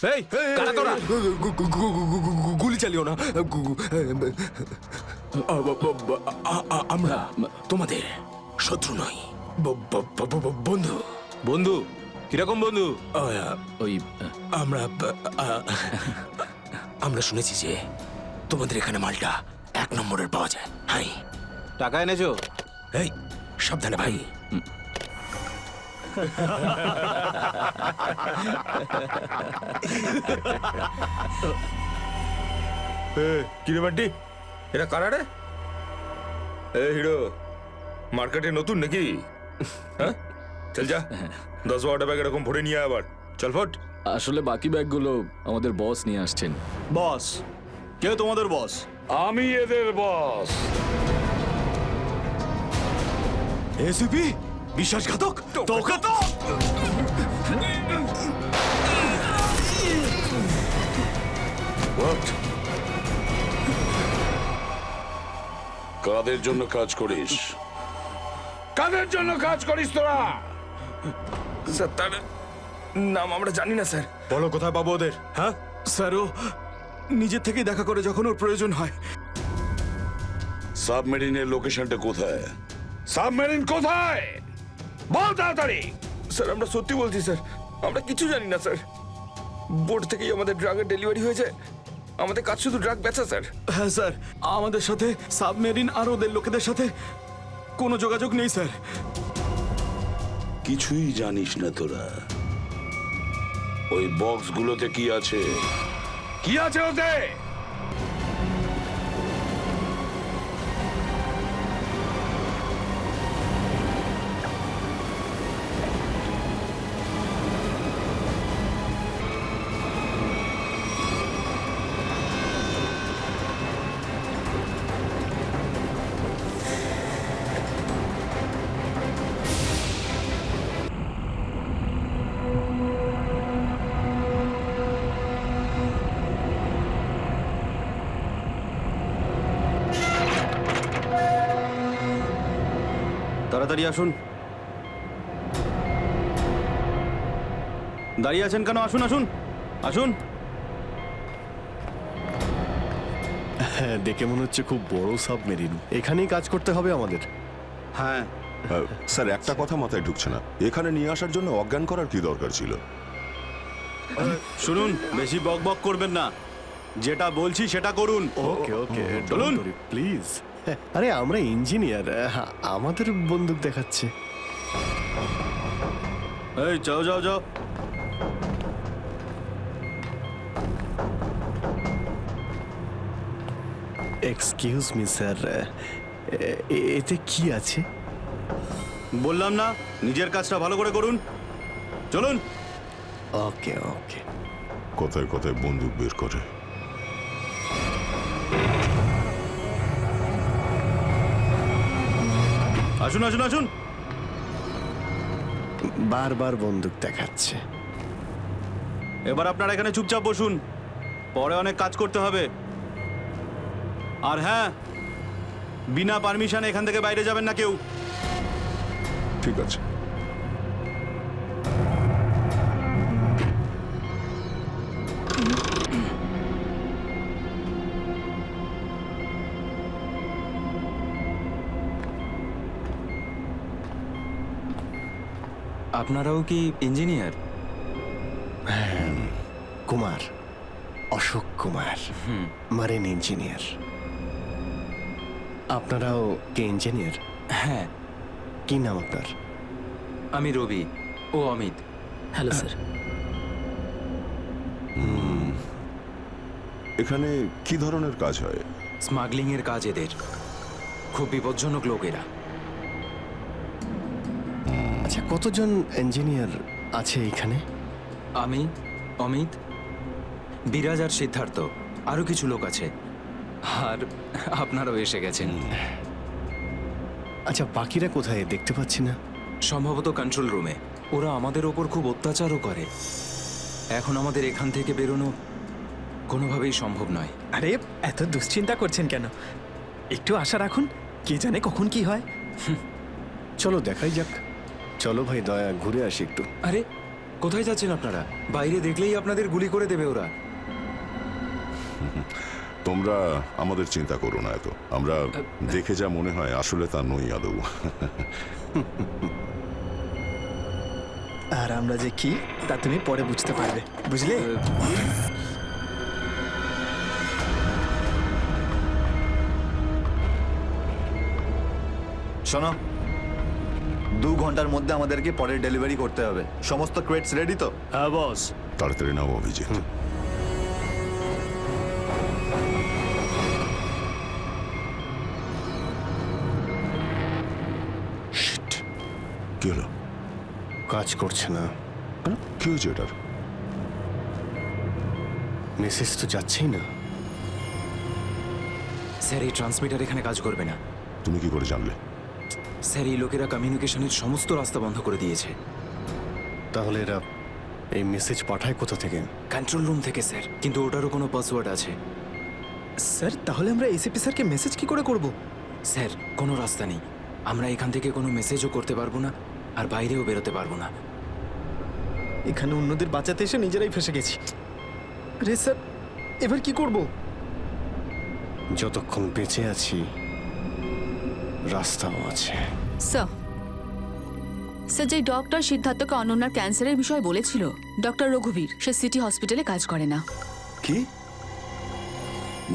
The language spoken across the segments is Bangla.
এই কারা তোরা? গুলি চালিও না। আমরা তোমাদের শত্রু নই, বন্ধু। বন্ধু? কিরকম বন্ধু? ওই আমরা শুনেছি যে তোমাদের এখানে মালটা 1 নম্বরের পাওয়া যায়। হাই, টাকা এনেছো? এই সাবধানে ভাই। কিরে বান্টি, এরা কারা রে? এ হিরো, মার্কেটে নতুন নাকি? হ্যাঁ, চল যা 10-12টা ব্যাগ এরকম ভরে নিয়ে আবার চল ফট। আসলে বাকি ব্যাগগুলো আমাদের বস নিয়ে আসছেন। বস? কে তোমাদের বস? আমি এদের বস। এসিপি বিশ্বাসঘাতক, তোকে তো কাদের জন্য কাজ করিস? কাদের জন্য কাজ করিস তোরা? স্যার, তার নাম আমরা জানি না স্যার। বলো কোথায় পাবো ওদের? হ্যাঁ স্যার, ও নিজের থেকেই দেখা করে যখন ওর প্রয়োজন হয়। সাবমেরিনের লোকেশনটা কোথায়? সাবমেরিন কোথায় বল তাড়াতাড়ি। স্যার, আমরা সত্যি বলছি স্যার, আমরা কিছু জানি না স্যার। বোট থেকেই আমাদের ড্রাগের ডেলিভারি হয়েছে। আমাদের কাজ শুধু ড্রাগ বেচা স্যার। হ্যাঁ স্যার, আমাদের সাথে সাবমেরিন আর ওদের লোকেদের সাথে কোনো যোগাযোগ নেই স্যার। কিছুই জানিস না তোরা? ওই বক্সগুলোতে কি আছে? কি আছে ওতে? তাড়াতাড়ি আসুন। দাঁড়িয়ে আছেন কেন? আসুন আসুন আসুন। হ্যাঁ, দেখে মনে হচ্ছে খুব বড় সাবমেরিন। এখানেই কাজ করতে হবে আমাদের। হ্যাঁ স্যার, একটা কথা মাথায় ঢুকছে না, এখানে নিয়ে আসার জন্য অজ্ঞান করার কি দরকার ছিল? শুনুন, বেশি বক বক করবেন না, যেটা বলছি সেটা করুন। ওকে ওকে, চলুন প্লিজ। আরে আমরা ইঞ্জিনিয়ার, আমাদের বন্দুক দেখাচ্ছে। এই যাও যাও যাও। এক্সকিউজ মি স্যার, এতে কি আছে? বললাম না, নিজের কাজটা ভালো করে করুন। চলুন। ওকে ওকে। কথায় কথায় বন্দুক বের করে। আসুন আসুন আসুন। বারবার বন্দুক দেখাচ্ছে। এবার আপনারা এখানে চুপচাপ বসুন, পরে অনেক কাজ করতে হবে। আর হ্যাঁ, বিনা পারমিশনে এখান থেকে বাইরে যাবেন না কেউ। ঠিক আছে। আপনারাও কি engineer? Kumar, Ashok Kumar, marine engineer. আপনারাও কি ইঞ্জিনিয়ার? হ্যাঁ, কি নাম আপনার? আমি রবি, ও অমিত। Hello sir. এখানে কি ধরনের কাজ হয়? স্মাগলিং এর কাজ এদের। খুব বিপজ্জনক লোক এরা। আচ্ছা, কতজন ইঞ্জিনিয়ার আছে এখানে? আমি, অমিত, বিরাজ আর সিদ্ধার্থ, আরো কিছু লোক আছে। আর আপনারাও এসে গেছেন। আচ্ছা, বাকিরা কোথায় দেখতে পাচ্ছি না? সম্ভবত কন্ট্রোল রুমে। ওরা আমাদের ওপর খুব অত্যাচারও করে। এখন আমাদের এখান থেকে বেরোনো কোনোভাবেই সম্ভব নয়। আরে এত দুশ্চিন্তা করছেন কেন? একটু আশা রাখুন, কে জানে কখন কি হয়। চলো দেখাই যাক। চলো ভাই, দয়া ঘুরে আসি একটু। আরে কোথায় যাচ্ছেন আপনারা? বাইরে দেখলেই আপনাদের গুলি করে দেবে ওরা। তোমরা আমাদের চিন্তা করো না এত। আমরা দেখে যা মনে হয় আসলে তা নই আদৌ। আর আমরা যে কি তা তুমি পরে বুঝতে পারবে, বুঝলে? শোনো, 2 ঘন্টার মধ্যে আমাদেরকে পরের ডেলিভারি করতে হবে। সমস্ত ক্রেটস রেডি তো? হ্যাঁ বস। তাড়াতাড়ি নাও অভিজিৎ। Shit! কি হলো? কাজ করছে না। কেন? কি হয়েছে এটার? মেসেজ তো যাচ্ছেই না। স্যার, এই ট্রান্সমিটার এখানে কাজ করবে না। তুমি কি করে জানলে? স্যার, এই লোকেরা কমিউনিকেশনের সমস্ত রাস্তা বন্ধ করে দিয়েছে। তাহলে এরা এই মেসেজ পাঠায় কোথা থেকে? কন্ট্রোল রুম থেকে স্যার, কিন্তু ওটারও কোনো পাসওয়ার্ড আছে। স্যার, তাহলে আমরা এসিপি স্যারকে মেসেজ কি করে করব? স্যার, কোনো রাস্তা নেই। আমরা এখান থেকে কোনো মেসেজও করতে পারবো না, আর বাইরেও বেরোতে পারবো না। এখানে অন্যদের বাঁচাতে এসে নিজেরাই ফেসে গেছি। রে স্যার, এবার কি করব? যতক্ষণ বেঁচে আছি রাস্তাও আছে। স্যার, যে ডক্টর সিদ্ধার্থকে অনন্যার ক্যান্সারের বিষয়ে বলেছিল, ডক্টর রঘুবীর, সে সিটি হসপিটালে কাজ করে না। কি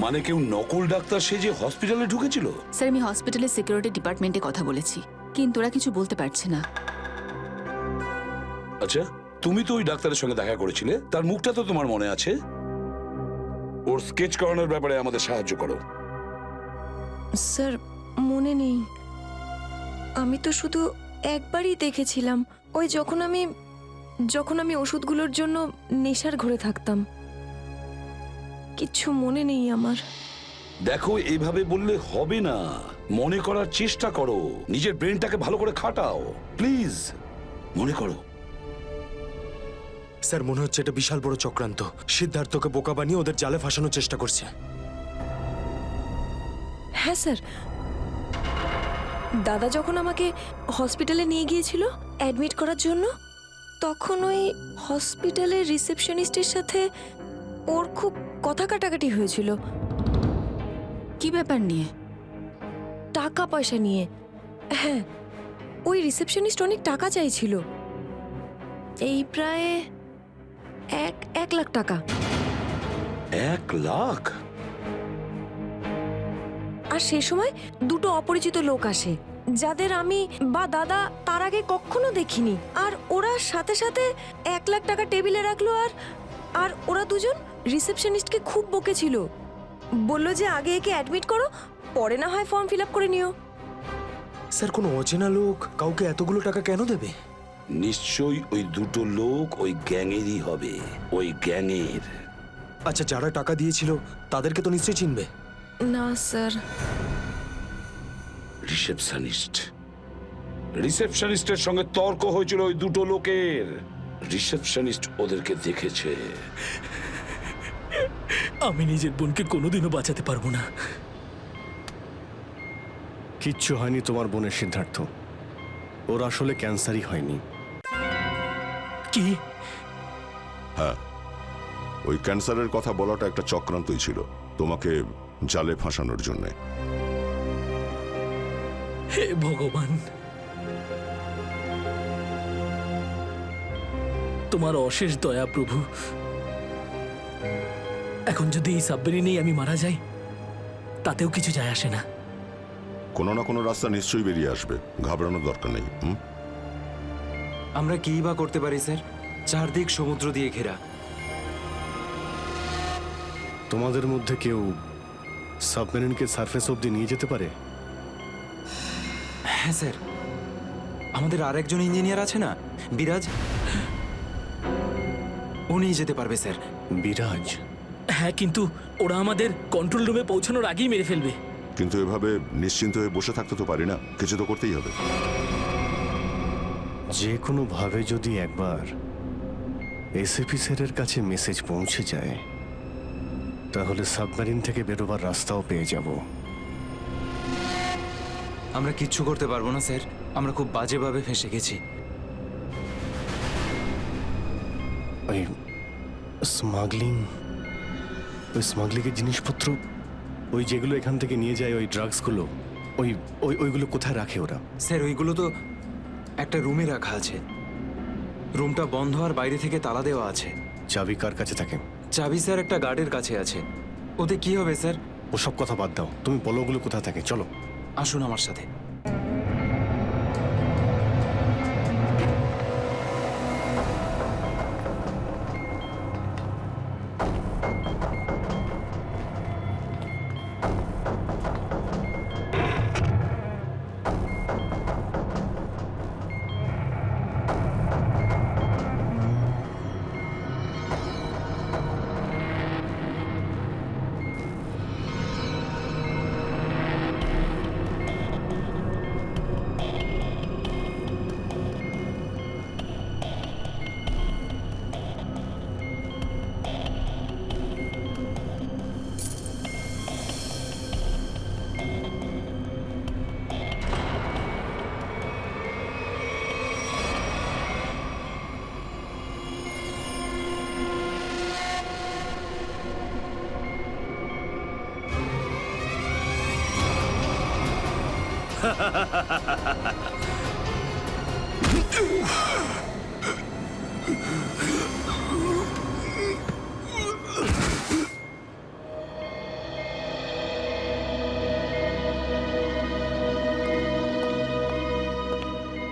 মানে কেউ নকল ডাক্তার সেজে হসপিটালে ঢুকেছিল? স্যার, আমি হসপিটালের সিকিউরিটি ডিপার্টমেন্টে কথা বলেছি, কিন্তু ওরা কিছু বলতে পারছে না। আচ্ছা, তুমি তো ওই ডাক্তারের সঙ্গে দেখা করেছিলে, তার মুখটা তো তোমার মনে আছে। ওর স্কেচ করানোর ব্যাপারে আমাদের সাহায্য করো। স্যার, মনে নেই। আমি তো শুধু একবারই দেখেছিলাম, ওই যখন আমি ওষুধগুলোর জন্য নেশার ঘরে থাকতাম। কিচ্ছু মনে নেই আমার। দেখো, এইভাবে বললে হবে না। মনে করার চেষ্টা করো, নিজের ব্রেনটাকে ভালো করে খাটাও প্লিজ। মনে করো। স্যার, মনে হচ্ছে এটা বিশাল বড় চক্রান্ত। সিদ্ধার্থকে বোকা বানিয়ে ওদের জালে ফাঁসানোর চেষ্টা করছে। হ্যাঁ স্যার, দাদা যখন আমাকে হসপিটালে নিয়ে গিয়েছিল অ্যাডমিট করার জন্য, তখন ওই হসপিটালের রিসেপশনিস্টের সাথে ওর খুব কথা কাটাকাটি হয়েছিল। কি ব্যাপার নিয়ে? টাকা পয়সা নিয়ে। হ্যাঁ, ওই রিসেপশনিস্ট অনেক টাকা চাইছিল, এই প্রায় 1 লাখ টাকা। 1 লাখ? আর সেই সময় 2টো অপরিচিত লোক আসে, যাদের আমি বা দাদা তার আগে কখনো দেখিনি। আর ওরা সাথে সাথে 1 লাখ টাকা টেবিলে রাখলো। আর ওরা দুজন রিসেপশনিস্টকে খুব বকেছিল, বলল যে আগে একে অ্যাডমিট করো, পরে না হয় ফর্ম ফিল আপ করে নিও। স্যার, কোনো অচেনা লোক কাউকে এতগুলো টাকা কেন দেবে? নিশ্চয়ই ওই দুটো লোক ওই গ্যাংয়েরই হবে, ওই গ্যাংয়ের। আচ্ছা, যারা টাকা দিয়েছিল তাদেরকে তো নিশ্চয়ই চিনবে। না স্যার। রিসেপশনিস্টের সঙ্গে তর্ক হয়েছিল ওই দুটো লোকের। রিসেপশনিস্ট ওদেরকে দেখেছে। আমি নিজের বোনকে কোনোদিনও বাঁচাতে পারবো না। কিচ্ছু হয়নি তোমার বোনের, সিদ্ধার্থ। ওর আসলে ক্যান্সারই হয়নি। কি? হ্যাঁ, ওই ক্যান্সারের কথা বলাটা একটা চক্রান্তই ছিল, তোমাকে জালে ফাঁসানোর জন্যে। হে ভগবান, তোমার অশেষ দয়া প্রভু। এখন যদি এই সাবমেরিনেই আমি মারা যাই, তাতেও কিছু যায় আসে না। কোনো না কোনো রাস্তা নিশ্চয়ই বেরিয়ে আসবে, ঘাবড়ানোর দরকার নেই। আমরা কী বা করতে পারি স্যার? চারদিক সমুদ্র দিয়ে ঘেরা। তোমাদের মধ্যে কেউ সাবমেরিনকে সারফেস অবধি নিয়ে যেতে পারে? হ্যাঁ স্যার, আমাদের আরেকজন ইঞ্জিনিয়ার আছে না, বিরাজ, ও নিয়ে যেতে পারবে স্যার। বিরাজ? হ্যাঁ, কিন্তু ওরা আমাদের কন্ট্রোল রুমে পৌঁছানোর আগেই মেরে ফেলবে। কিন্তু এভাবে নিশ্চিন্ত হয়ে বসে থাকতে তো পারি না, কিছু তো করতেই হবে। যে কোনোভাবে যদি একবার এসিপি স্যারের কাছে মেসেজ পৌঁছে যায়, তাহলে সাবমেরিন থেকে বেরোবার রাস্তাও পেয়ে যাব। আমরা কিচ্ছু করতে পারবো না স্যার, আমরা খুব বাজেভাবে ফেঁসে গেছি। ওই স্মাগলিংয়ের জিনিসপত্র, ওই যেগুলো এখান থেকে নিয়ে যায়, ওই ড্রাগসগুলো, ওইগুলো কোথায় রাখে ওরা? স্যার ওইগুলো তো একটা রুমে রাখা আছে। রুমটা বন্ধ আর বাইরে থেকে তালা দেওয়া আছে। চাবি কার কাছে থাকে? চাবি স্যার একটা গার্ডের কাছে আছে। ওতে কি হবে স্যার? ওসব কথা বাদ দাও, তুমি বলো ওগুলো কোথায় থাকে। চলো। আসুন আমার সাথে।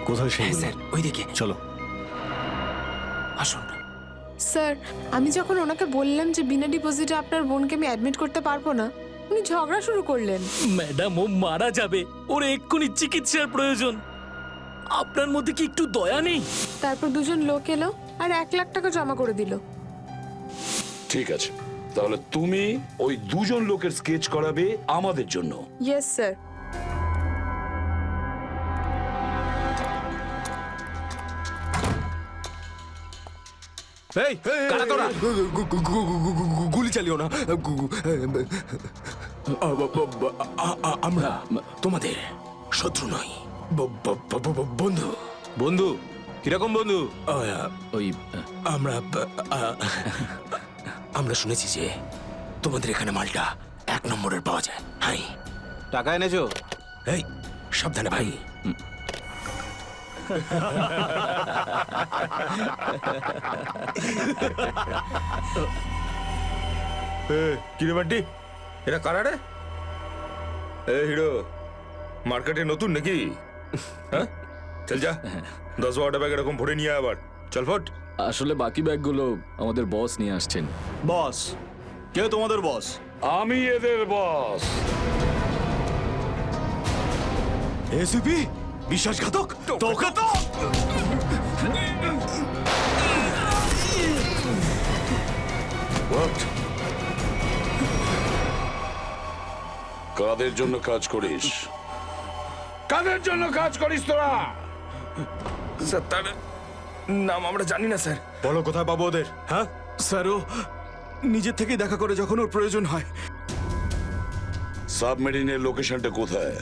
কোথায় সেই? স্যার ওইদিকে চলো। আসুন। স্যার, আমি যখন ওনাকে বললাম যে বিনা ডিপোজিটে আপনার বোনকে আমি অ্যাডমিট করতে পারবো না, উনি ঝগড়া শুরু করলেন। ম্যাডাম, ও মারা যাবে, ওর এক্ষুনি চিকিৎসার প্রয়োজন। আপনার মধ্যে কি একটু দয়া নেই? তারপর দুজন লোক এলো আর 1 লাখ টাকা জমা করে দিল। ঠিক আছে, তাহলে তুমি ওই দুজন লোকের স্কেচ করাবে আমাদের জন্য। Yes sir. এই কারা তোরা? গুলি চালিও না। আমরা তোমাদের শত্রু নই, বন্ধু। বন্ধু? কিরকম বন্ধু? ওই আমরা শুনেছি যে তোমাদের এখানে মালটা 1 নম্বরের পাওয়া যায়। হাই, টাকা এনেছো? এই সাবধানে ভাই। কিরে বান্টি, এরা কারা রে? এ হিরো, মার্কেটে নতুন নাকি? হ্যাঁ, চল যা 10-12টা ব্যাগ এরকম ভরে নিয়ে আবার চল ফট। আসলে বাকি ব্যাগগুলো আমাদের বস নিয়ে আসছেন। বস? কে তোমাদের বস? আমি এদের বস। এসিপি বিশ্বাসঘাতক, তোকে তো কাদের জন্য কাজ করিস? কাদের জন্য কাজ করিস তোরা? স্যার, তার নাম আমরা জানি না স্যার। বলো কোথায় পাবো ওদের? হ্যাঁ স্যার, ও নিজের থেকেই দেখা করে যখন ওর প্রয়োজন হয়। সাবমেরিনের লোকেশনটা কোথায়?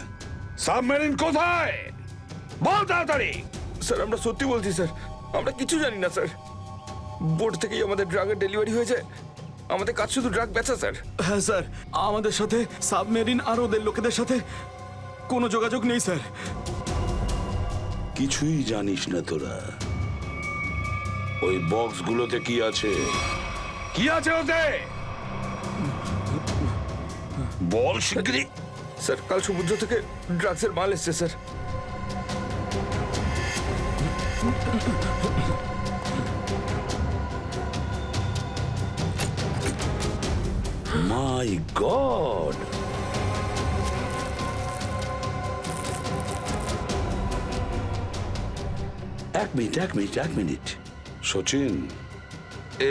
সাবমেরিন কোথায়? বল তাড়াতাড়ি। স্যার, আমরা সত্যি বলছি স্যার, আমরা কিছু জানি না স্যার। বোর্ড থেকেই আমাদের ড্রাগের ডেলিভারি হয়েছে। আমাদের কাজ শুধু ড্রাগ বেচা স্যার। হ্যাঁ স্যার, আমাদের সাথে সাবমেরিন আর ওদের লোকেদের সাথে কোনো যোগাযোগ নেই স্যার। কিছুই জানিস না তোরা? ওই বক্সগুলোতে কি আছে? কি আছে ওতে? বল শিগগিরই। স্যার, কাল সমুদ্র থেকে ড্রাগসের মাল এসছে স্যার। মাই গড! এক মিনিট সচিন,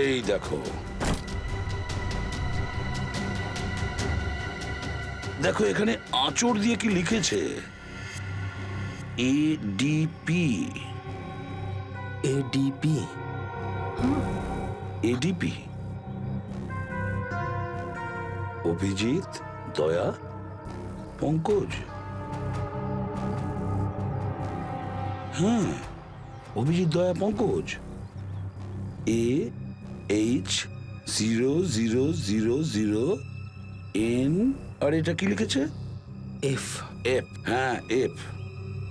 এই দেখো দেখো এখানে আঁচড় দিয়ে কি লিখেছে? এডিপি। এডিপি? এডিপি অভিজিৎ, দয়া, পঙ্কজ। হ্যাঁ, অভিজিৎ, দয়া, পঙ্কজ। H0000N, আর এটা কি লিখেছে? এফ। এফ, হ্যাঁ এফ।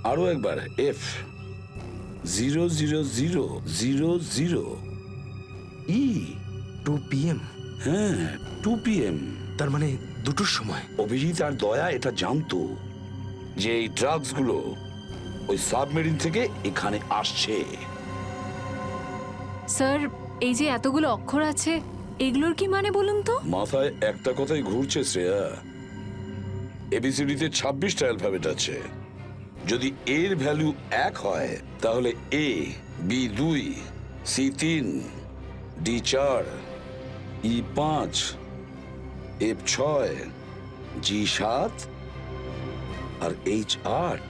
আরো একবার এফ 00000E। 2 PM। হ্যাঁ 2 PM। তার মানে 2টোর সময়। অভিজিৎ আর দয়া এটা জানতো যে এই ড্রাগস গুলো ওই সাবমেরিন থেকে এখানে আসছে। স্যার এই যে এতগুলো অক্ষর আছে এগুলোর কি মানে বলুন তো? মাথায় একটা কথাই ঘুরছে শ্রেয়া, এবিসিডিতে 26টা অ্যালফাবেট আছে। যদি এর ভ্যালু 1 হয় তাহলে এ, বি 2, সি 3, ডি 4, ই 5, এফ 6, জি 7 আর এইচ 8।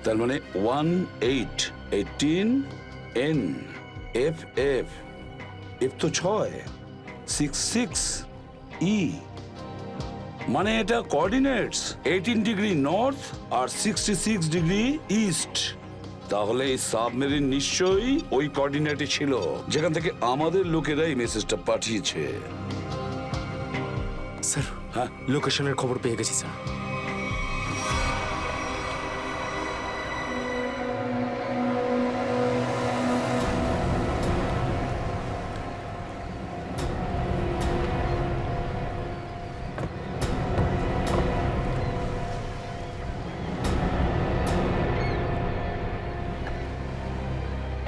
তার মানে 18, 18, এন, এফ এফ, এফ তো 6, 66, ই। মানে এটা কোঅর্ডিনেটস 18 ডিগ্রি নর্থ আর 66 ডিগ্রি ইস্ট। তাহলে এই সাবমেরিন নিশ্চয়ই ওই কোঅর্ডিনেটে ছিল যেখান থেকে আমাদের লোকেরা এই মেসেজটা পাঠিয়েছে। স্যার, হ্যাঁ লোকেশনের খবর পেয়ে গেছি স্যার।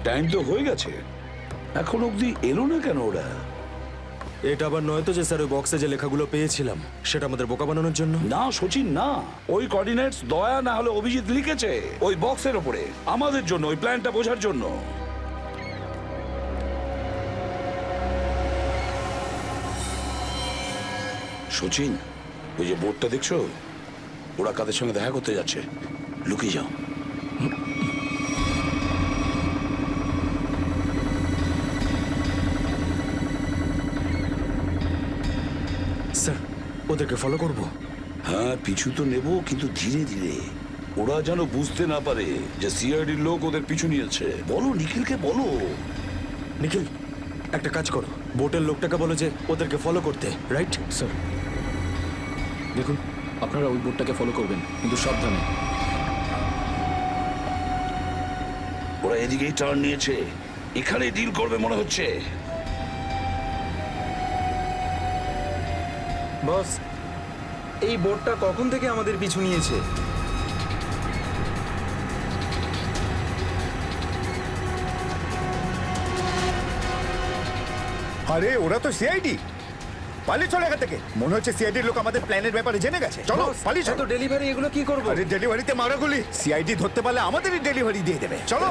টাইম তো হয়ে গেছে, এখন অবধি এলো না কেন ওরা? এটা আবার নয় তো যে স্যার ওই বক্সে যে লেখাগুলো পেয়েছিলাম সেটা আমাদের বোকা বানানোর জন্য? না সচিন না, ওই কোঅর্ডিনেটস দয়া না হলে অভিজিৎ লিখেছে ওই বক্সের ওপরে আমাদের জন্য, ওই প্ল্যানটা বোঝার জন্য। সচিন, ওই যে বোর্ডটা দেখছো, ওরা কাদের সঙ্গে দেখা করতে যাচ্ছে, লুকিয়ে যাও। স্যার, ওদেরকে ফলো করব? হ্যাঁ পিছু তো নেব, কিন্তু ধীরে ধীরে, ওরা যেন বুঝতে না পারে যে সিআইডির লোক ওদের পিছু নিয়েছে। বলো নিখিলকে বলো। নিখিল, একটা কাজ করো, বোটের লোকটাকে বলো যে ওদেরকে ফলো করতে, রাইট? স্যার দেখুন, আপনারা ওই বোটটাকে ফলো করবেন, কিন্তু সাবধানে। ওরা এদিকেই টার্ন নিয়েছে, এখানে ডিল করবে মনে হচ্ছে। বস, এই বোটটা কখন থেকে আমাদের পিছু নিয়েছে? আরে ওরা তো সিআইডি, পালিয়ে চলে এখান থেকে। মনে হচ্ছে সিআইডির লোক আমাদের প্ল্যানের ব্যাপারে জেনে গেছে। চলো পালিয়ে চলো। ডেলিভারি এগুলো কি করবো? আরে ডেলিভারিতে মারাগুলি, সিআইডি ধরতে পারলে আমাদেরই ডেলিভারি দিয়ে দেবে। চলো।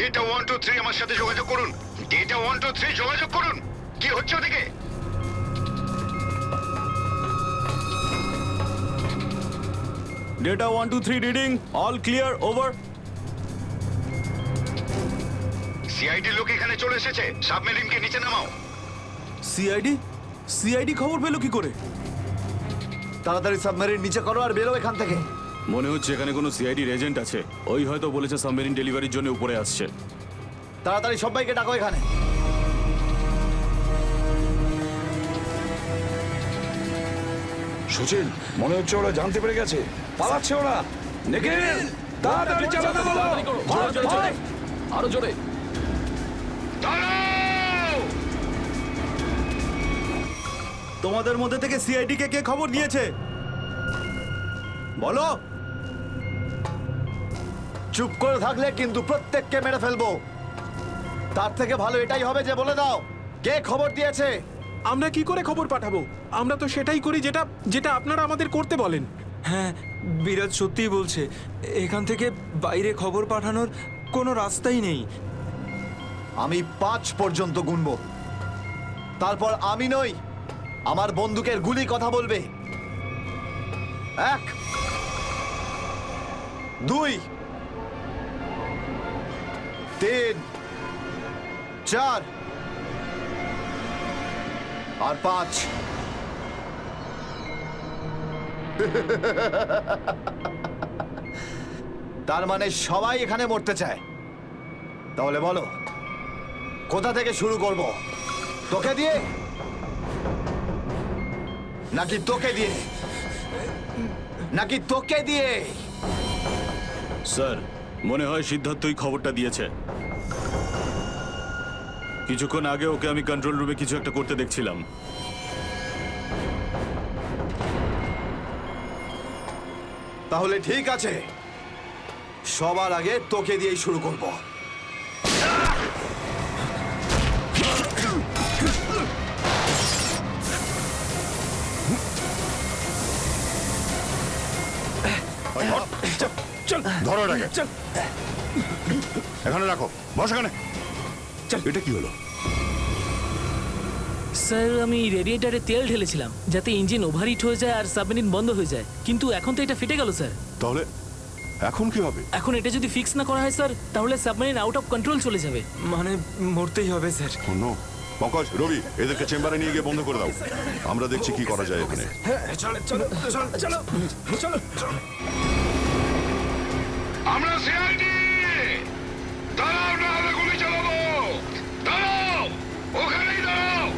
ডেটা 1 2 3 আমার সাথে যোগাযোগ করুন। ডেটা 1 2 3 যোগাযোগ করুন। কি হচ্ছে ওদিকে? Data 1 2 3 reading, all clear, over. CID লোক এখানে চলে এসেছে, সাবমেরিনকে নিচে নামাও। সিআইডি? সিআইডি খবর পেলো কি করে? তাড়াতাড়ি সাবমেরিন নিচে করো আর বেরো এখান থেকে। মনে হচ্ছে এখানে কোনো সিআইডির এজেন্ট আছে, ওই হয়তো বলেছে সাবমেরিন ডেলিভারির জন্য উপরে আসছে। তাড়াতাড়ি সবাইকে ডাকো এখানে। সচিন, মনে হচ্ছে ওরা জানতে পেরে গেছে, পালাচ্ছে ওরা। নিখিল, তাড়াতাড়ি চালাতে বলো। আরো জোরে। তোমাদের মধ্যে থেকে সিআইডি কে কে খবর নিয়েছে বলো। চুপ করে থাকলে কিন্তু প্রত্যেককে মেরে ফেলবো। তার থেকে ভালো এটাই হবে যে বলে দাও কে খবর দিয়েছে। আমরা কি করে খবর পাঠাবো? আমরা তো সেটাই করি যেটা যেটা আপনারা আমাদের করতে বলেন। হ্যাঁ, বিরাজ সত্যিই বলছে, এখান থেকে বাইরে খবর পাঠানোর কোনো রাস্তাই নেই। আমি 5 পর্যন্ত গুনবো, তারপর আমি নই, আমার বন্দুকের গুলি কথা বলবে। 1 2 3 4 আর 5। তার মানে সবাই এখানে মরতে চায়। তাহলে বলো কোথা থেকে শুরু করব? তোকে দিয়ে নাকি তোকে দিয়ে নাকি তোকে দিয়ে? স্যার, মনে হয় সিদ্ধার্থই খবরটা দিয়েছে। কিছুক্ষণ আগে ওকে আমি কন্ট্রোল রুমে কিছু একটা করতে দেখছিলাম। তাহলে ঠিক আছে, সবার আগে তোকে দিয়েই শুরু করব। ধরো এটাকে, এখানে রাখো, বস এখানে। এটা কি হলো? স্যার, আমি রেডিয়েটারে তেল ঢেলেছিলাম যাতে ইঞ্জিন ওভারহিট হয়ে যায় আর সাবমেরিন বন্ধ হয়ে যায়, কিন্তু এখন তো এটা ফেটে গেল স্যার। তাহলে এখন কি হবে? এখন এটা যদি ফিক্স না করা হয় স্যার, তাহলে সাবমেরিন আউট অফ কন্ট্রোল চলে যাবে। মানে মরতেই হবে স্যার। নো, পঙ্কজ, রবি, এদেরকে চেম্বারে নিয়ে গিয়ে বন্ধ করে দাও। আমরা দেখছি কি করা যায় এখানে। আমরা সিআইডি, দাঁড়াও না হলে গুলি চালাবো। দাঁড়াও, ওখানেই দাঁড়াও।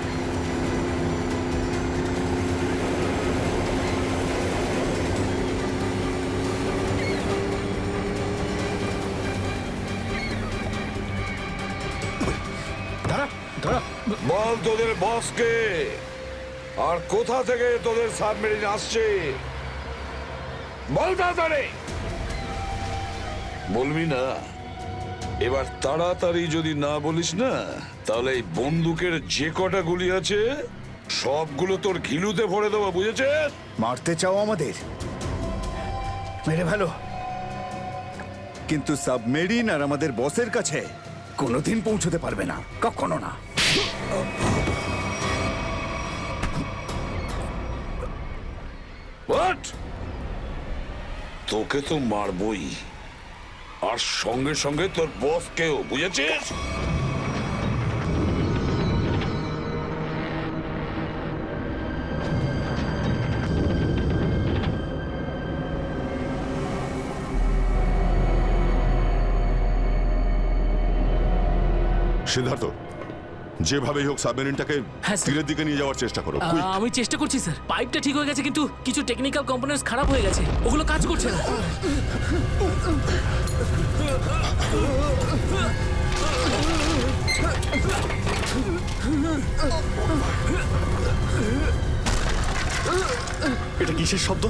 বল তোদের বসকে, আর কোথা থেকে তোদের সাবমেরিন আসছে বল তাড়াতাড়ি। বলবি না? এবার তাড়াতাড়ি যদি না বলিস না, তাহলে এই বন্দুকের যে কটা গুলি আছে সবগুলো তোর ঘিলুতে ভরে দেবো, বুঝেছিস? মারতে চাও আমাদের? মেরে ভালো, কিন্তু সাবমেরিন আর আমাদের বসের কাছে কোনোদিন পৌঁছতে পারবে না, কখনো না। হোয়াট? তোকে তো মারবই, আর সঙ্গে সঙ্গে তোর বসকেও, বুঝেছিস? সিদ্ধার্থ, যেভাবেই হোক সাবমেরিনটাকে হ্যাঁ, স্যার। তীরের দিকে নিয়ে যাওয়ার চেষ্টা করো। quick! আমি চেষ্টা করছি স্যার। পাইপটা ঠিক হয়ে গেছে, কিন্তু কিছু টেকনিক্যাল কম্পোনেন্টস খারাপ হয়ে গেছে, ওগুলো কাজ করছে না। এটা কিসের শব্দ?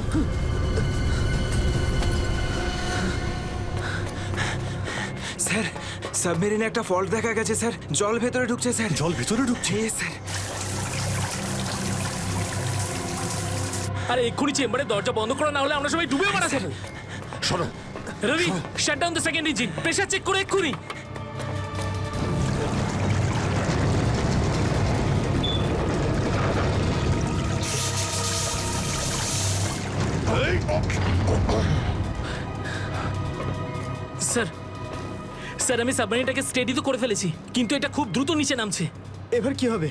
স্যার, সাবমেরিনে একটা ফল্ট দেখা গেছে স্যার। জল ভেতরে ঢুকছে স্যার। জল ভেতরে ঢুকছে? স্যার। আরে এক্ষুনি চেম্বারে দরজা বন্ধ করা, না হলে আমরা সবাই ডুবে মারা স্যার। সরো। Ravi, shut down the second engine, pressure check করে এক্ষুনি। স্যার, স্যার, আমি সাবমেরিনটাকে স্টেডি তো করে ফেলেছি, কিন্তু এটা খুব দ্রুত নিচে নামছে। এবার কি হবে?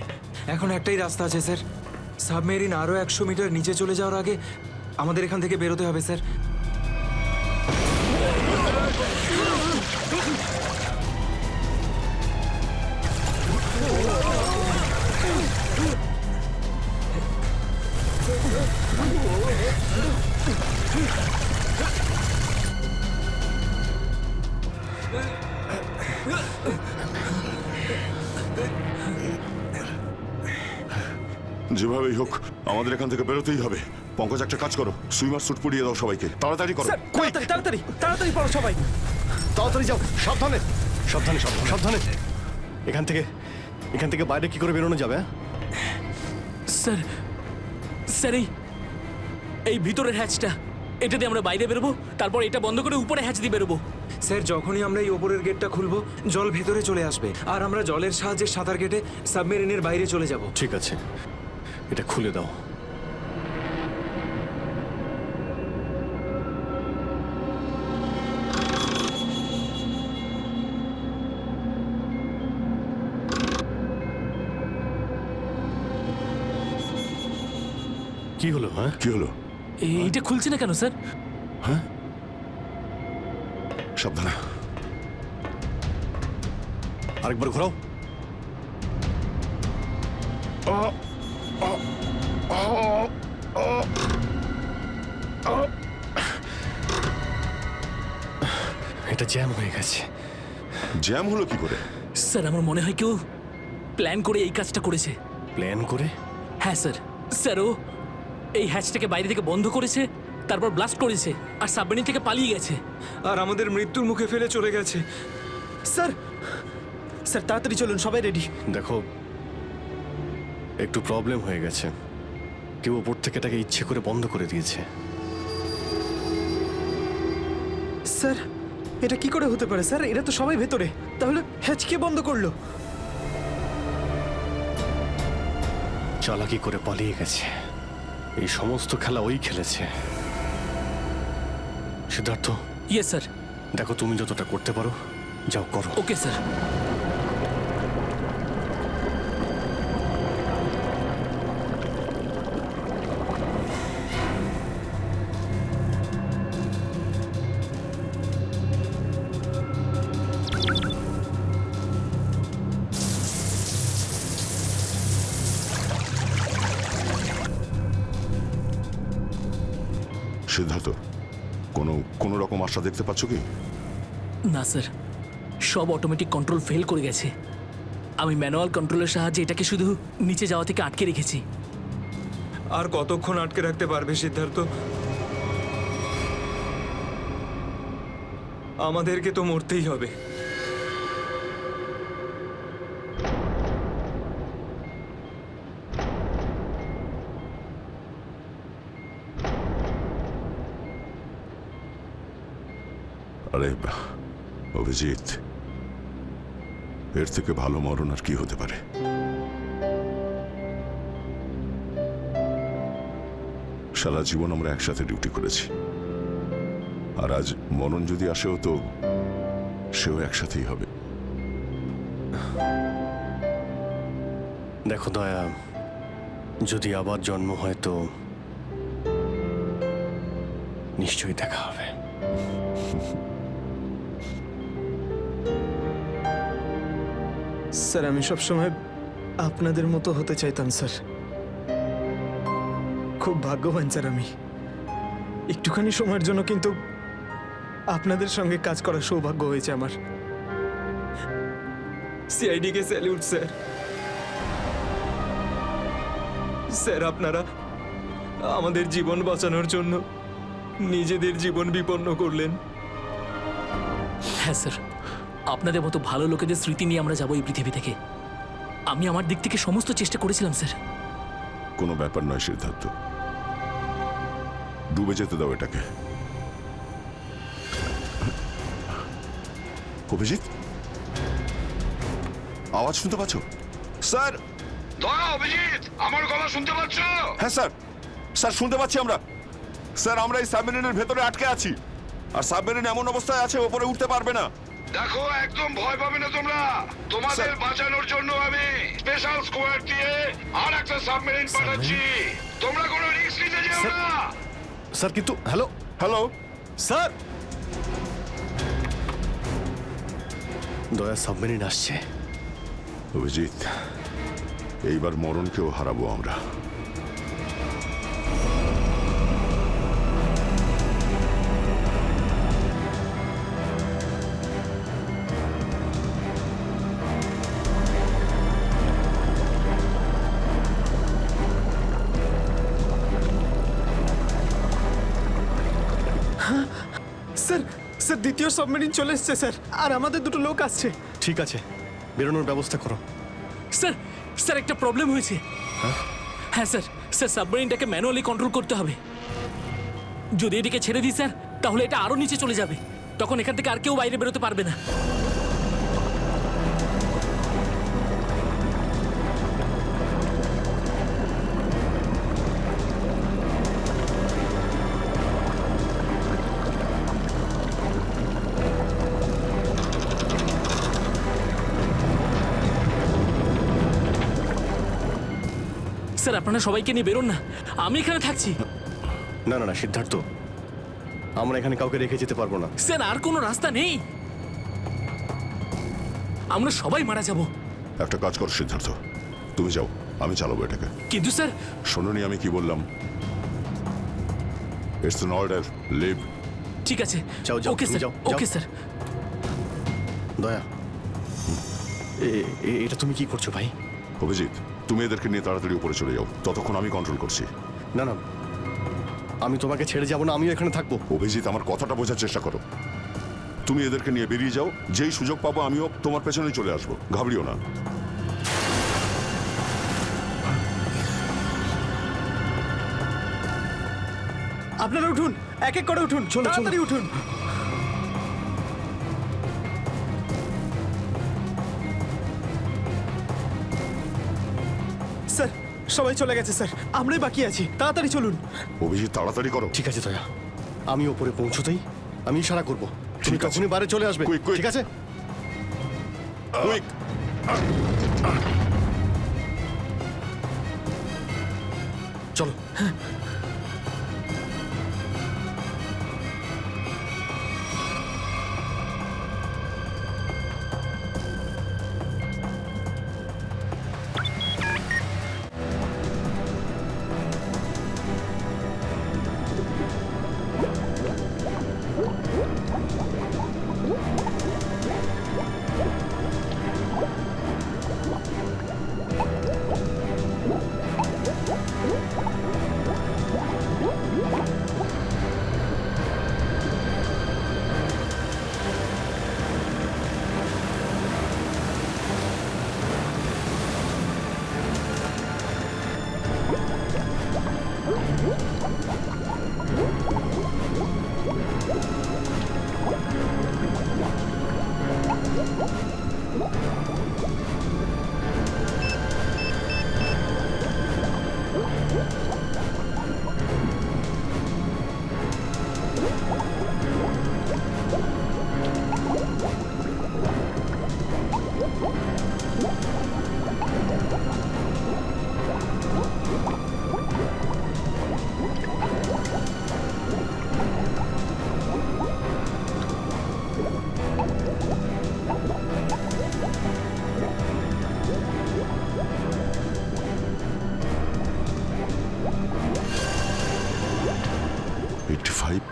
এখন একটাই রাস্তা আছে স্যার। সাবমেরিন আরো 100 মিটার নিচে চলে যাওয়ার আগে আমাদের এখান থেকে বেরোতে হবে স্যার। যেভাবেই হোক আমাদের এখান থেকে বেরোতেই হবে। পঙ্কজ, একটা কাজ করো, সুইমার স্যুট পরিয়ে দাও সবাইকে, তাড়াতাড়ি করো। তাড়াতাড়ি তাড়াতাড়ি তাড়াতাড়ি পড়ো সবাই, তাড়াতাড়ি যাও, সাবধানে সাবধানে সাবধানে সাবধানে। এখান থেকে বাইরে কি করে বেরোনো যাবে? স্যার, স্যার, এই ভিতরের হ্যাচটা, এটা দিয়ে আমরা বাইরে বেরোবো, তারপর এটা বন্ধ করে উপরে হ্যাচ দিয়ে বেরোবো। স্যার, যখনই আমরা এই ওপরের গেটটা খুলবো জল ভেতরে চলে আসবে, আর আমরা জলের সাহায্যে সাঁতার কেটে সাবমেরিনের বাইরে চলে যাব। ঠিক আছে, এটা খুলে দাও। কি হলো? হ্যাঁ, কি হলো? এইটা খুলছে না কেন স্যার? সাবধানে। আরেকবার ঘোরাও। এটা জ্যাম হয়ে গেছে। জ্যাম হলো কি করে? স্যার আমার মনে হয় কেউ প্ল্যান করে এই কাজটা করেছে। প্ল্যান করে? হ্যাঁ স্যার। স্যার ও এই হ্যাচটাকে বাইরে থেকে বন্ধ করেছে, তারপর ব্লাস্ট করেছে আর সাবমেরিন থেকে পালিয়ে গেছে। আর আমাদের মৃত্যুর মুখে ফেলে চলে গেছে। স্যার স্যার তাড়াতাড়ি চলুন, সবাই রেডি। দেখো, একটু প্রবলেম হয়ে গেছে। কেউ ওপর থেকে এটাকে ইচ্ছে করে বন্ধ করে দিয়েছে। স্যার এটা কি করে হতে পারে স্যার? এরা তো সবাই ভেতরে, তাহলে হ্যাচ কে বন্ধ করলো? চালাকি করে পালিয়ে গেছে। এই সমস্ত খেলা ওই খেলেছে। Siddharth, yes sir. দেখো তুমি যতটা করতে পারো যাও করো। Okay sir. সিদ্ধার্থ, কোনো রকম আশা দেখতে পাচ্ছ কি? না স্যার, সব অটোমেটিক কন্ট্রোল ফেল করে গেছে। আমি ম্যানুয়াল কন্ট্রোলের সাহায্যে এটাকে শুধু নিচে যাওয়া থেকে আটকে রেখেছি। আর কতক্ষণ আটকে রাখতে পারবে সিদ্ধার্থ? আমাদেরকে তো মরতেই হবে। আরে অভিজিৎ, এর থেকে ভালো মরণ আর কি হতে পারে? সারা জীবন আমরা একসাথে ডিউটি করেছি, আর আজ মরণ যদি আসেও তো সেও একসাথেই হবে। দেখো দয়া, যদি আবার জন্ম হয় তো নিশ্চয়ই দেখা হবে। স্যার আমি সবসময় আপনাদের মতো হতে চাইতাম স্যার। খুব ভাগ্যবান স্যার আমি। একটুখানি সময়ের জন্য কিন্তু আপনাদের সঙ্গে কাজ করার সৌভাগ্য হয়েছে আমার। সিআইডি কে স্যালিউট স্যার। স্যার আপনারা আমাদের জীবন বাঁচানোর জন্য নিজেদের জীবন বিপন্ন করলেন। হ্যাঁ স্যার, আপনাদের মতো ভালো লোকেদের স্মৃতি নিয়ে আমরা যাবো এই পৃথিবী থেকে। আমি আমার দিক থেকে সমস্ত চেষ্টা করেছিলাম স্যার। কোনো ব্যাপার নয় সিদ্ধার্থ, ডুবে যেতে দাও এটাকে। অভিজিৎ, আওয়াজ শুনতে পাচ্ছ? স্যার, অভিজিৎ, আমার গলা শুনতে পাচ্ছ? হ্যাঁ স্যার, স্যার শুনতে পাচ্ছি আমরা। স্যার আমরা এই সাবমেরিনের ভেতরে আটকে আছি, আর সাবমেরিন এমন অবস্থায় আছে ওপরে উঠতে পারবে না। দেখো, একদম ভয় পাবে না তোমরা। তোমাদের বাঁচানোর জন্য আমি স্পেশাল স্কোয়াড দিয়ে আর একটা সাবমেরিন পাঠাচ্ছি। তোমরা কোনো রিস্ক নিতে যেও না। স্যার কিন্তু হ্যালো হ্যালো স্যার, দয়া সাবমেরিন আসছে। অভিজিৎ, এইবার মরণকেও হারাবো আমরা। স্যার স্যার দ্বিতীয় সাবমেরিন চলে এসছে স্যার, আর আমাদের দুটো লোক আসছে। ঠিক আছে, বেরোনোর ব্যবস্থা করো। স্যার, স্যার একটা প্রবলেম হয়েছে। হ্যাঁ স্যার, স্যার সাবমেরিনটাকে ম্যানুয়ালি কন্ট্রোল করতে হবে। যদি এদিকে ছেড়ে দিই স্যার, তাহলে এটা আরো নিচে চলে যাবে। তখন এখান থেকে আর কেউ বাইরে বেরোতে পারবে না। স্যার আপনারা সবাইকে নিয়ে বেরোন না, আমি এখানে থাকছি। না না না সিদ্ধার্থ, আমরা এখানে কাউকে রেখে যেতে পারবো না। স্যার আর কোনো রাস্তা নেই, আমরা সবাই মারা যাব। একটা কাজ করো সিদ্ধার্থ, তুমি যাও, আমি চালাবো এটাকে। কিন্তু স্যার, শোনোনি আমি কি বললাম? It's an order, leave. ঠিক আছে, যাও, যাও, ওকে তুমি স্যার, যাও, ওকে যাও। স্যার। দয়া, এটা তুমি কি করছো ভাই? অভিজিৎ, তুমি এদেরকে নিয়ে তাড়াতাড়ি উপরে চলে যাও, ততক্ষণ আমি কন্ট্রোল করছি। না না, আমি তোমাকে ছেড়ে যাবো না, আমিও এখানে থাকবো। অভিজিৎ, আমার কথাটা বোঝার চেষ্টা করো। তুমি এদেরকে নিয়ে বেরিয়ে যাও, যেই সুযোগ পাবো আমিও তোমার পেছনেই চলে আসবো, ঘাবড়িও না। আপনারা উঠুন, এক এক করে উঠুন, তাড়াতাড়ি উঠুন। স্যার, সবাই চলে গেছে স্যার, আমরাই বাকি আছি, তাড়াতাড়ি চলুন। অভিজিৎ, তাড়াতাড়ি করো। ঠিক আছে দয়া, আমি ওপরে পৌঁছতেই আমি ইশারা করবো, তুমি ঠিক আছে। তখনই বাইরে চলে আসবে। Quick, quick. ঠিক আছে? কুইক। চলো।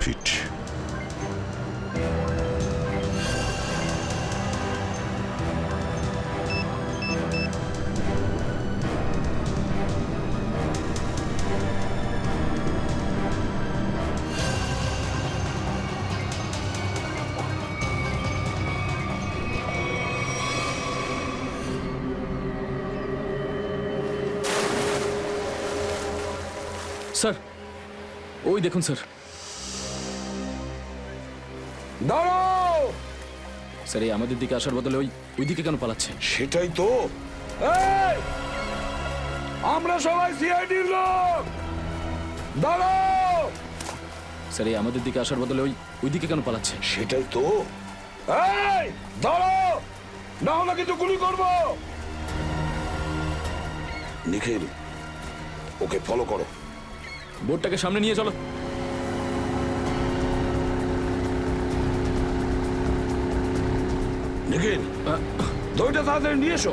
ফিট। স্যার, ওই দেখুন স্যার। দাঁড়াও! স্যার, এই আমাদের দিকে আসার বদলে ওই দিকে কেন পালাচ্ছে? সেটাই তো। এই! আমরা সবাই সিআইডির লোক। দাঁড়াও! স্যার, এই আমাদের দিকে আসার বদলে ওই দিকে কেন পালাচ্ছে? সেটাই তো। এই! দাঁড়াও! না হলে কিন্তু গুলি করব। নিখিল, ওকে ফলো করো। বোর্ডটাকে সামনে নিয়ে চলো। নিখিল, দইটা তাড়াতাড়ি নিয়ে এসো।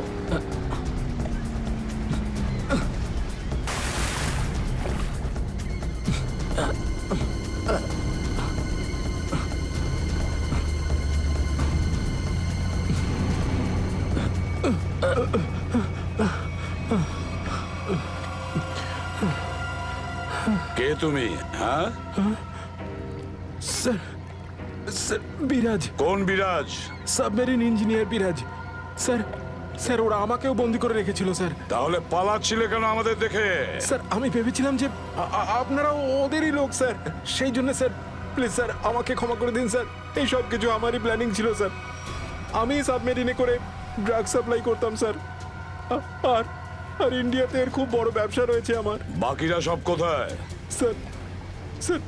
কে তুমি? হ্যাঁ স্যার, স্যার বিরাজ। কোন বিরাজ? সাবমেরিন ইঞ্জিনিয়ার বিরাজ। স্যার, স্যার ওরা আমাকেও বন্দি করে রেখেছিল স্যার। তাহলে পালাচ্ছিলে কেন আমাদের দেখে? স্যার, আমি ভেবেছিলাম যে আপনারা ওদেরই লোক স্যার, সেই জন্য স্যার। প্লিজ স্যার, আমাকে ক্ষমা করে দিন স্যার, এই সব কিছু আমারই প্ল্যানিং ছিল স্যার। আমি সাবমেরিনে করে ড্রাগ সাপ্লাই করতাম স্যার, আর আর ইন্ডিয়াতে এর খুব বড় ব্যবসা রয়েছে আমার। বাকিরা সব কোথায়? স্যার, স্যার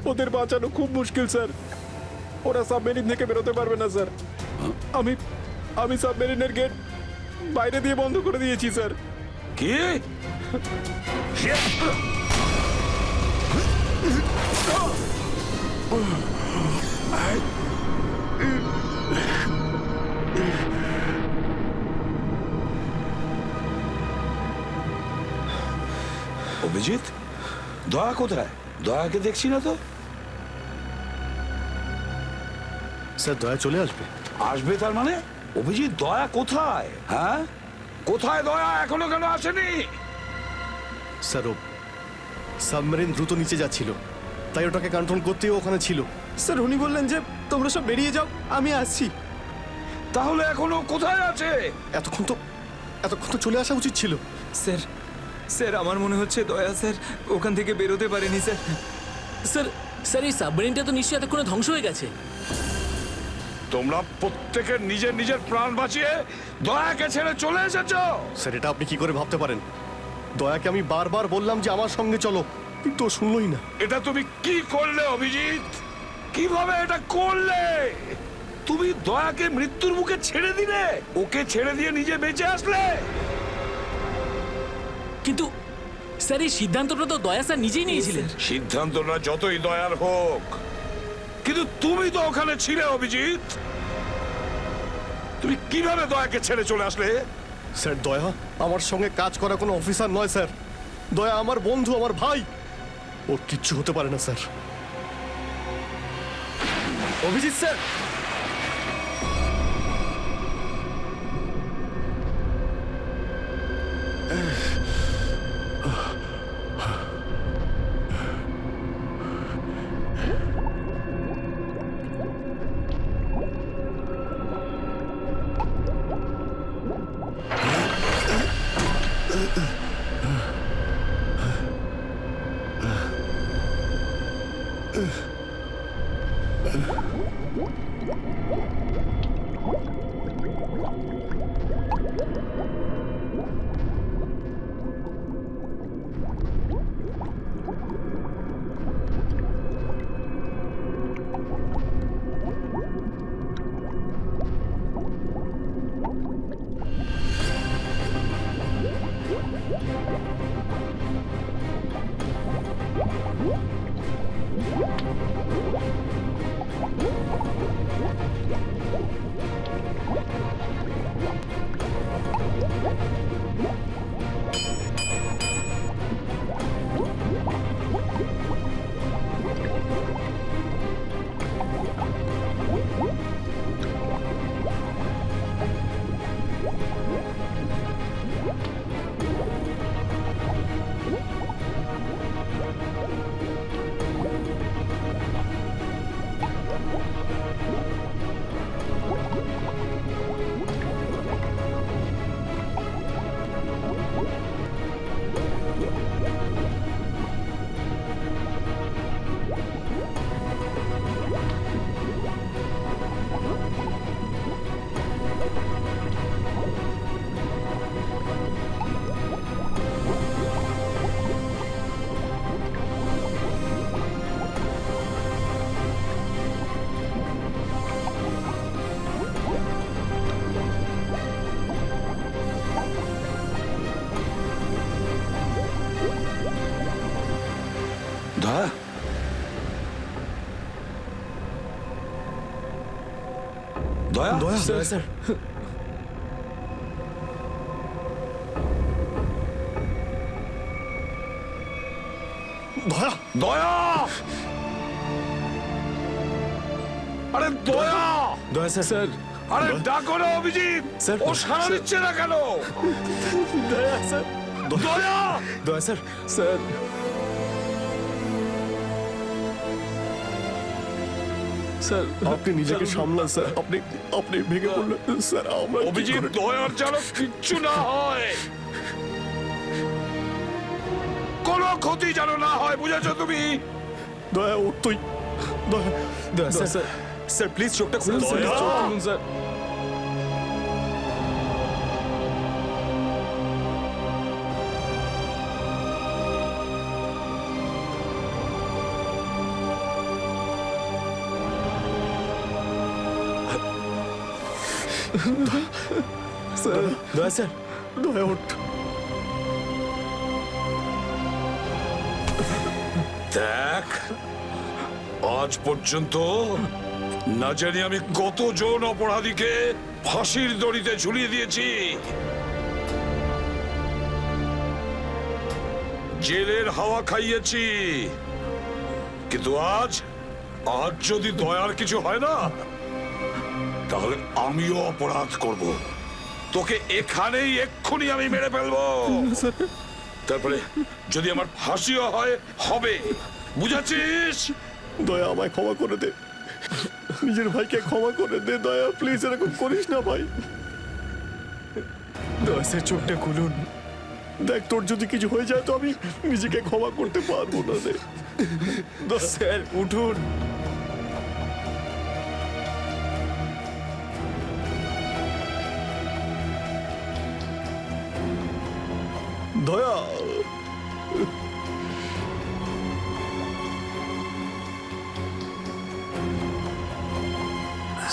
ওদের বাঁচানো খুব মুশকিল স্যার, ওরা সাবমেরিন থেকে বেরোতে পারবে না স্যার। আমি সাবমেরিনের গেট বাইরে দিয়ে বন্ধ করে দিয়েছি স্যার। কি? অভিজিৎ, দয়া কোথায়? দয়াকে দেখছি না তো। স্যার দয়া চলে আসবে। আসবে তার মানে? অভিজিৎ, দয়া কোথায়? হ্যাঁ, কোথায় দয়া? এখনো কেন আসেনি? স্যার ও সাবমেরিন দ্রুত নিচে যাচ্ছিল, তাই ওটাকে কন্ট্রোল করতেই ওখানে ছিল। স্যার উনি বললেন যে তোমরা সব বেরিয়ে যাও, আমি আসছি। তাহলে এখনো কোথায় আছে? এতক্ষণ তো চলে আসা উচিত ছিল। স্যার স্যার আমার মনে হচ্ছে দয়া স্যার ওখান থেকে বেরোতে পারেনি স্যার। স্যার স্যার এই সাবমেরিনটা তো নিশ্চয়ই এতক্ষণে ধ্বংস হয়ে গেছে। তোমরা প্রত্যেকে নিজের নিজের প্রাণ বাঁচিয়ে দয়াকে ছেড়ে চলে এসেছো। স্যার এটা আপনি কি করে ভাবতে পারেন? দয়াকে আমি বারবার বললাম যে আমার সঙ্গে চলো, কিন্তু ও শুনলই না। এটা তুমি কি করলে অভিজিৎ? কিভাবে এটা করলে? তুমি দয়াকে মৃত্যুর মুখে ছেড়ে দিলে, ওকে ছেড়ে দিয়ে নিজে বেঁচে আসলে। কিন্তু স্যার এই সিদ্ধান্তটা তো দয়া স্যার নিজেই নিয়েছিলেন। সিদ্ধান্তটা যতই দয়ার হোক, কিন্তু তুমি তো ওখানে ছিলে অভিজিৎ। তুমি কিভাবে দয়াকে ছেড়ে চলে আসলে? স্যার দয়া আমার সঙ্গে কাজ করা কোনো অফিসার নয় স্যার। দয়া আমার বন্ধু, আমার ভাই। ওর কিচ্ছু হতে পারে না স্যার। অভিজিৎ স্যার, দয়া, দয়া, দয়া স্যার দয়া দয়া, আরে দয়া, দয়া স্যার, স্যার আরে ডাকো না অভিজিৎ। স্যার, ও সাড়া দিচ্ছে না কেন? দয়া স্যার, দয়া, দয়া স্যার, স্যার স্যার আপনি নিজেকে সামলান স্যার। আপনি ভেঙে পড়লেন স্যার। আমরা কি অভিজিৎ, করে- দয়ার যেন কিচ্ছু না হয়, কোনো ক্ষতি যেন না হয়, বুঝেছো তুমি? দয়া ও তুই দয়া দয়া স্যার, স্যার স্যার প্লিজ চোখটা খুলুন স্যার, দয়া। চোখ খুলুন স্যার। স্যার দয়া স্যার, দয়া ওঠ। দেখ আজ পর্যন্ত না জানি আমি কতজন অপরাধীকে ফাঁসির দড়িতে ঝুলিয়ে দিয়েছি। জেলের হাওয়া খাইয়েছি, কিন্তু আজ যদি দয়ার কিছু হয় না, তাহলে আমিও অপরাধ করব। তোকে এখানেই এক্ষুনি আমি মেরে ফেলবো। তারপরে যদি আমার ফাঁসিও হয়, হবে। বুঝেছিস? দয়া, আমায় ক্ষমা করে দে। নিজের ভাইকে ক্ষমা করে দে দয়া, প্লিজ এরকম করিস না ভাই। দয়া স্যার, চোখটা খুলুন। দেখ, তোর যদি কিছু হয়ে যায় তো আমি নিজেকে ক্ষমা করতে পারবো না রে। স্যার উঠুন। দয়া,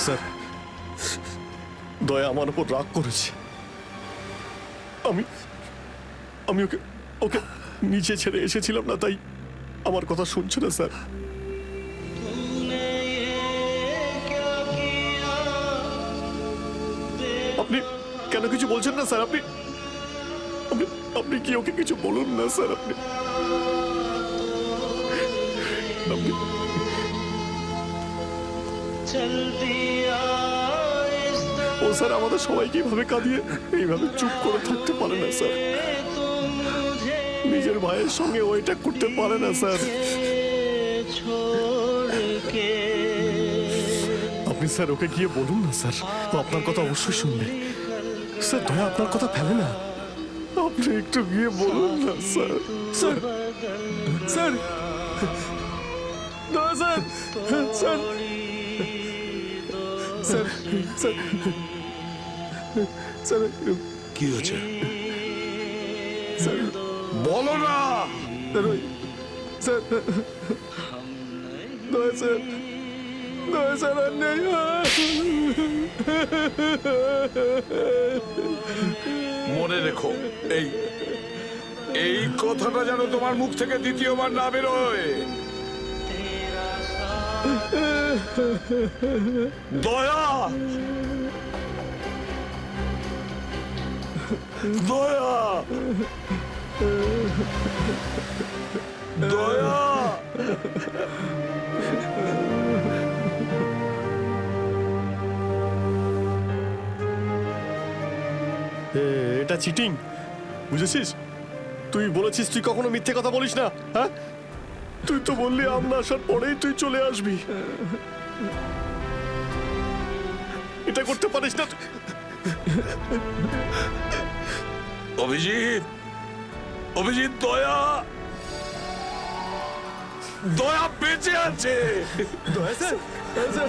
স্যার, দয়া আমার উপর রাগ করেছে। আমি ওকে ওকে নিচে ছেড়ে এসেছিলাম না, তাই আমার কথা শুনছে না স্যার। আপনি কেন কিছু বলছেন না স্যার? আপনি আপনি আপনি কি ওকে কিছু বলুন না স্যার? আপনি ও স্যার আমাদের সবাইকে এইভাবে কাঁদিয়ে এইভাবে চুপ করে থাকতে পারে না স্যার। নিজের ভাইয়ের সঙ্গে ও এটা করতে পারে না স্যার। আপনি স্যার ওকে গিয়ে বলুন না স্যার, ও আপনার কথা অবশ্যই শুনবে। স্যার দয়া আপনার কথা ফেলে না, আপনি একটু গিয়ে বলুন না স্যার। স্যার স্যার দয়া sir, sir sir sir sir কি হয়েছে স্যার বলো না। স্যার দয়া স্যার, দয়া স্যার আর নেই। মনে রেখো, এই কথাটা যেন তোমার মুখ থেকে দ্বিতীয়বার না বেরোয়। দয়া, দয়া, দয়া। এটা চিটিং, বুঝেছিস? তুই বলেছিস তুই কখনো মিথ্যে কথা বলিস না। হ্যাঁ, তুই তো বললি আমরা আসার পরেই তুই চলে আসবি। এটা করতে পারিস না। অভিজিৎ, অভিজিৎ, দয়া, দয়া বেঁচে আছে। দয়া স্যার, দয়া স্যার।